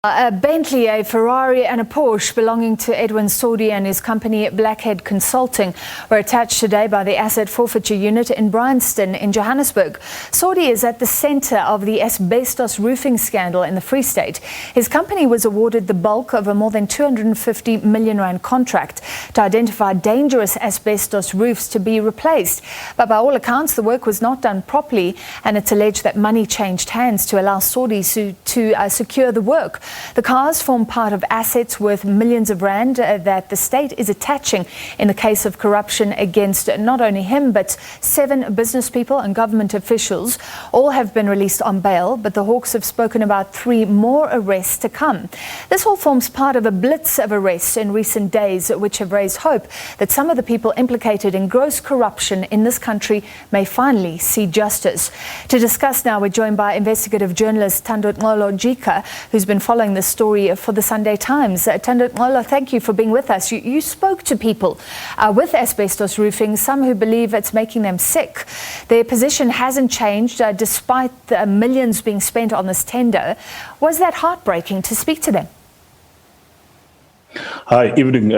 A Bentley, a Ferrari and a Porsche belonging to Edwin Sodi and his company Blackhead Consulting were attached today by the Asset Forfeiture Unit in Bryanston in Johannesburg. Sodi is at the centre of the asbestos roofing scandal in the Free State. His company was awarded the bulk of a more than 250 million rand contract to identify dangerous asbestos roofs to be replaced. But by all accounts, the work was not done properly, and it's alleged that money changed hands to allow Sodi to secure the work. The cars form part of assets worth millions of rand that the state is attaching in the case of corruption against not only him but 7 business people and government officials. All have been released on bail, but the Hawks have spoken about 3 more arrests to come. This all forms part of a blitz of arrests in recent days, which have raised hope that some of the people implicated in gross corruption in this country may finally see justice. To discuss now, we're joined by investigative journalist Thanduxolo Jika, who's been following the story for the Sunday Times. Thanduxolo, thank you for being with us. You spoke to people with asbestos roofing, some who believe it's making them sick. Their position hasn't changed despite the millions being spent on this tender. Was that heartbreaking to speak to them? Hi, evening,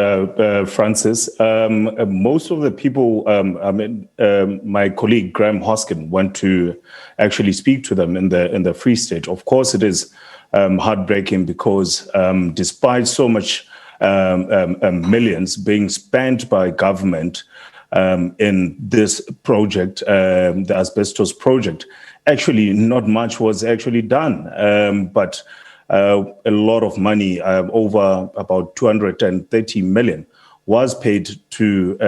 Francis. Most of the people, my colleague Graham Hoskin went to actually speak to them in the Free State. Of course, it is heartbreaking because despite so much millions being spent by government in this project, the asbestos project, actually not much was actually done. But a lot of money, over about 230 million, was paid to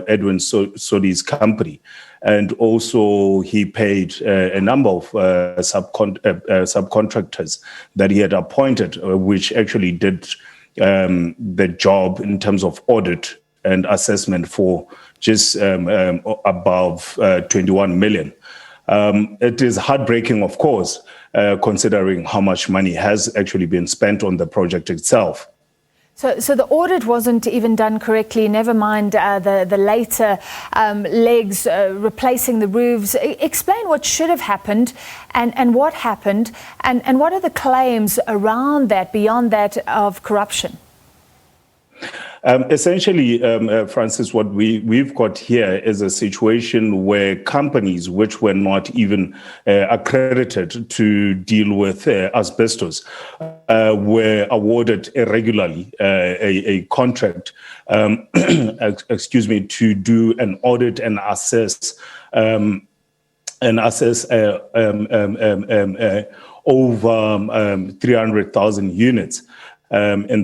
Edwin Sodi's company. And also he paid a number of subcontractors that he had appointed, which actually did the job in terms of audit and assessment for just above 21 million. It is heartbreaking, of course, considering how much money has actually been spent on the project itself. So the audit wasn't even done correctly, never mind the later legs replacing the roofs. Explain what should have happened and what happened, and what are the claims around that, beyond that of corruption? Essentially, Francis, what we've got here is a situation where companies which were not even accredited to deal with asbestos were awarded irregularly a contract, to do an audit and assess over 300,000 units in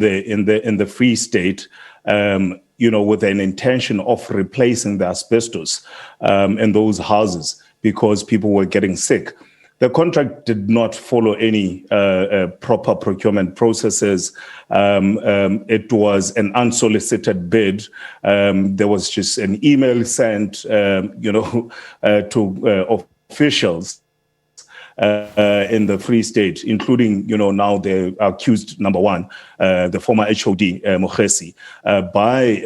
the Free State, with an intention of replacing the asbestos in those houses because people were getting sick. The contract did not follow any proper procurement processes. It was an unsolicited bid. There was just an email sent, to officials in the Free State, including, now the accused number 1, the former HOD, Mogesi, by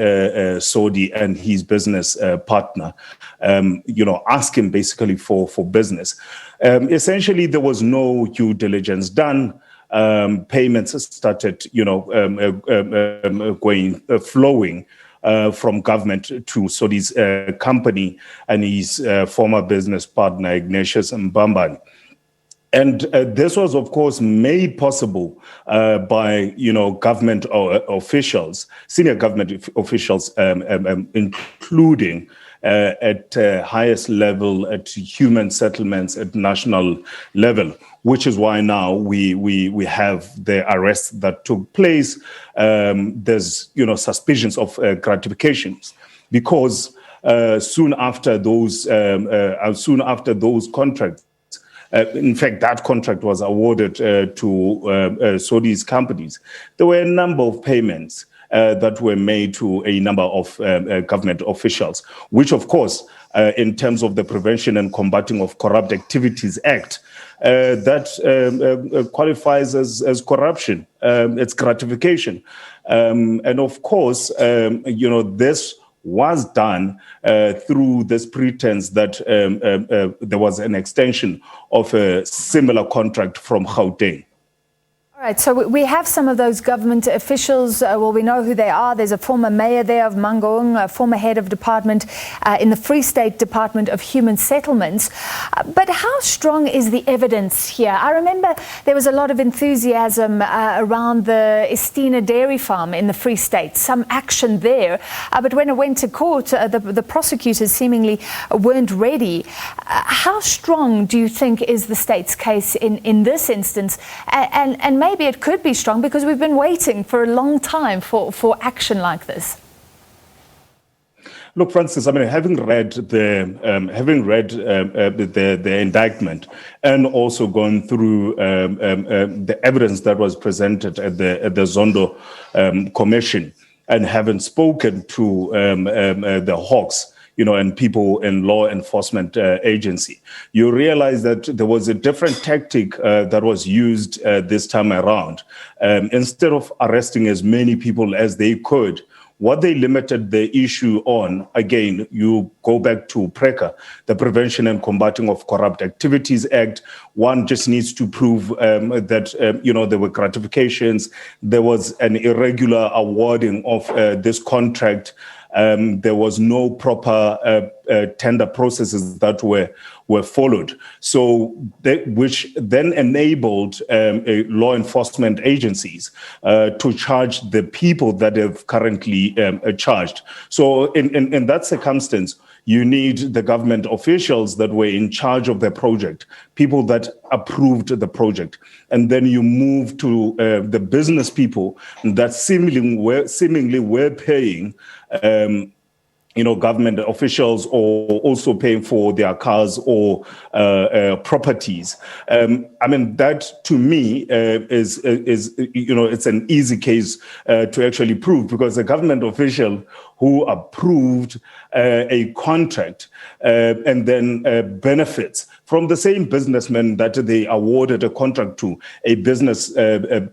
Sodi and his business partner, asking basically for business. Essentially, there was no due diligence done. Payments started, flowing from government to Sodi's company and his former business partner, Ignatius Mbambani. And this was, of course, made possible by, government officials, senior government officials, including at highest level, at human settlements, at national level, which is why now we have the arrests that took place. There's, suspicions of gratifications because soon after those contracts. In fact, that contract was awarded to Sodi's companies. There were a number of payments that were made to a number of government officials, which, of course, in terms of the Prevention and Combating of Corrupt Activities Act, that qualifies as corruption. It's gratification. And of course, this was done through this pretense that there was an extension of a similar contract from Gauteng. All right, so we have some of those government officials. Well, we know who they are. There's a former mayor there of Mangaung, a former head of department in the Free State Department of Human Settlements. But how strong is the evidence here? I remember there was a lot of enthusiasm around the Estina dairy farm in the Free State, some action there. But when it went to court, the prosecutors seemingly weren't ready. How strong do you think is the state's case in this instance? And maybe it could be strong because we've been waiting for a long time for action like this. Look, Francis, I mean, having read the indictment and also gone through the evidence that was presented at the Zondo Commission, and having spoken to the Hawks, and people in law enforcement agency, you realize that there was a different tactic that was used this time around. Instead of arresting as many people as they could, what they limited the issue on, again, you go back to PRECA, the Prevention and Combating of Corrupt Activities Act. One just needs to prove that, there were gratifications, there was an irregular awarding of this contract. There was no proper tender processes that were followed. So which then enabled law enforcement agencies to charge the people that have currently charged. So in that circumstance, you need the government officials that were in charge of the project, people that approved the project. And then you move to the business people that seemingly were paying government officials, or also paying for their cars or properties. I mean, that to me is it's an easy case to actually prove, because the government official who approved a contract and then benefits from the same businessman that they awarded a contract to, a business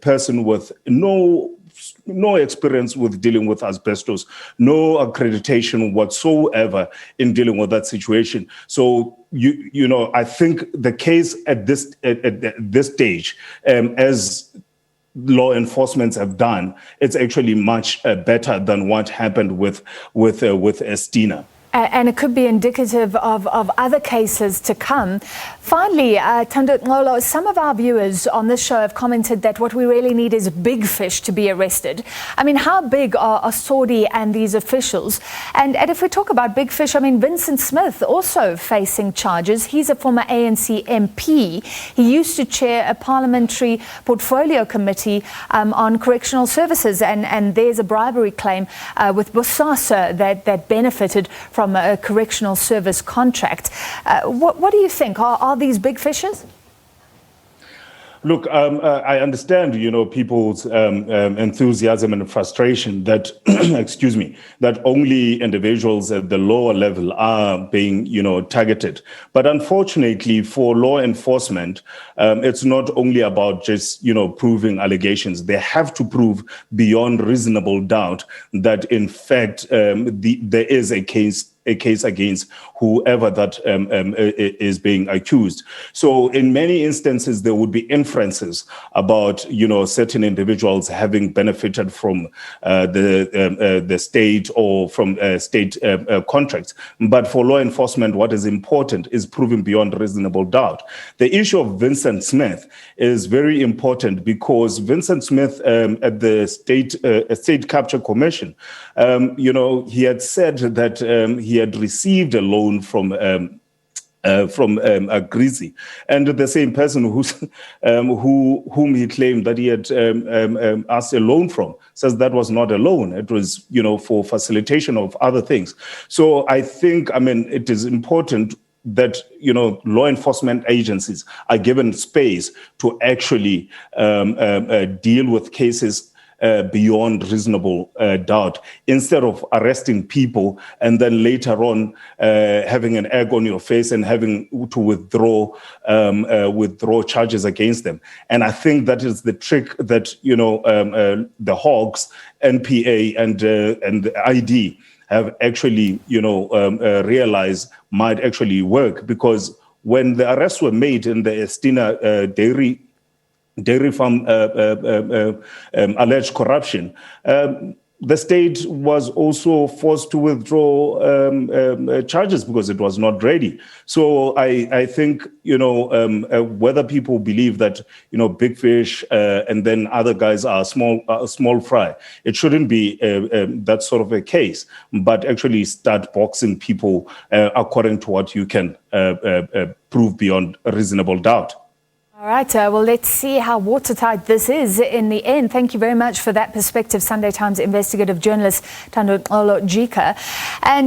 person with no experience with dealing with asbestos, no accreditation whatsoever in dealing with that situation. So I think the case at this stage, as law enforcement have done, it's actually much better than what happened with Estina. And it could be indicative of other cases to come. Finally, Thanduxolo, some of our viewers on this show have commented that what we really need is big fish to be arrested. I mean, how big are Sodi and these officials? And if we talk about big fish, I mean, Vincent Smith also facing charges. He's a former ANC MP. He used to chair a parliamentary portfolio committee on correctional services. And there's a bribery claim with Bosasa that benefited from a correctional service contract. What do you think? Are these big fishes? Look, I understand, people's enthusiasm and frustration that, that only individuals at the lower level are being, targeted. But unfortunately for law enforcement, it's not only about just, proving allegations. They have to prove beyond reasonable doubt that, in fact, there is a case against whoever that is being accused. So in many instances, there would be inferences about, certain individuals having benefited from the state or from state contracts. But for law enforcement, what is important is proving beyond reasonable doubt. The issue of Vincent Smith is very important because Vincent Smith at the State Capture Commission, he had said that he had received a loan from Greasy, and the same person whom he claimed that he had asked a loan from says that was not a loan. It was, for facilitation of other things. So I think, it is important that, law enforcement agencies are given space to actually deal with cases beyond reasonable doubt, instead of arresting people and then later on having an egg on your face and having to withdraw charges against them. And I think that is the trick that the Hawks, NPA, and the ID have actually realized might actually work, because when the arrests were made in the Estina dairy dairy farm alleged corruption. The state was also forced to withdraw charges because it was not ready. So I think, whether people believe that, big fish and then other guys are small fry, it shouldn't be that sort of a case, but actually start boxing people according to what you can prove beyond a reasonable doubt. All right, well, let's see how watertight this is in the end. Thank you very much for that perspective, Sunday Times investigative journalist Thanduxolo Jika. And